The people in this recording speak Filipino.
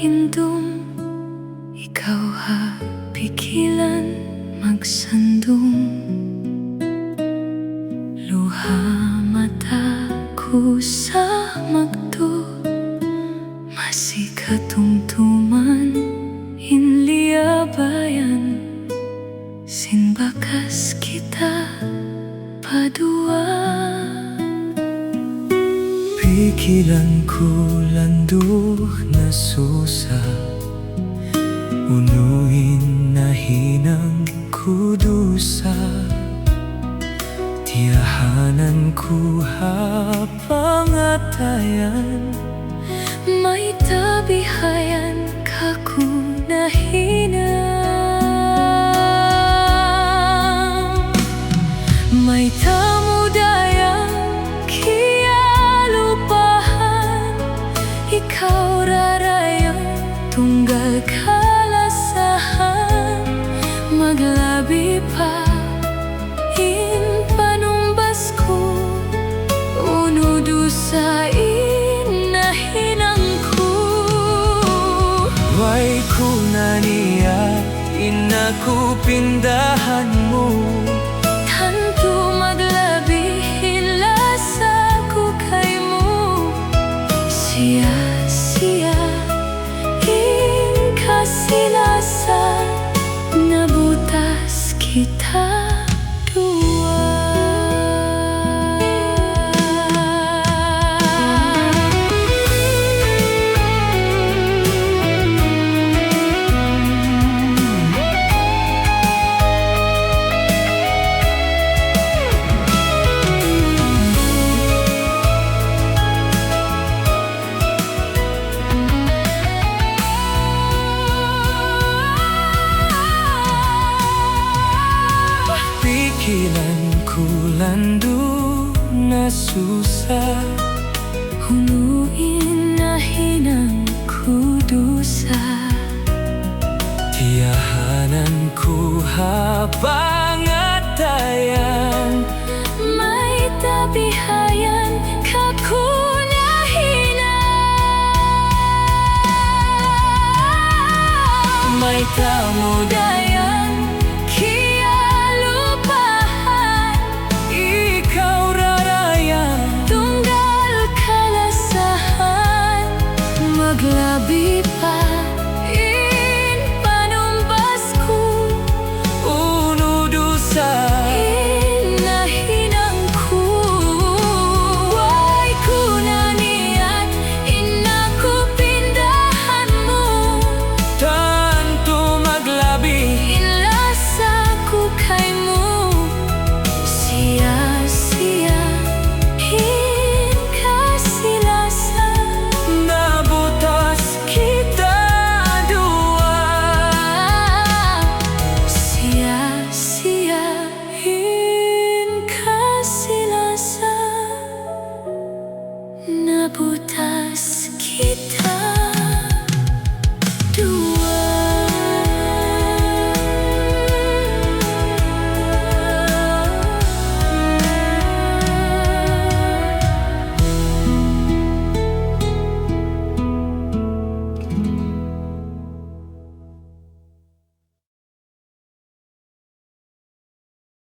maindum, ikaw ha pigilan magsandung. Luha mata ko sa magdo, masikatumtuman inliabayan, sinbakas kita padua. Pikiran ko landok na susa, unuin na hinang kudusa. Tiyahanan ko hapangatayan, may tabihayan kakunahinang. May tamudayang kialupahan, ikaw rarayang tunggal kalasahan. Maglabi pa in panumbas ko, unudo sa inahinang ko. way kunaniya inaku pindahan mo. Tanto maglabi hilasa ko kay mo. Siya in kasilasa, nabutas kita dua. Pikiran ko lando na susa, Hunuin na hinang kudusa. tiyahanan ko hapangatayan, May tabihayan kakunahinang. May tamudayan kialupahan, ikaw rarayang tunggal kalasahan. Maglabi pa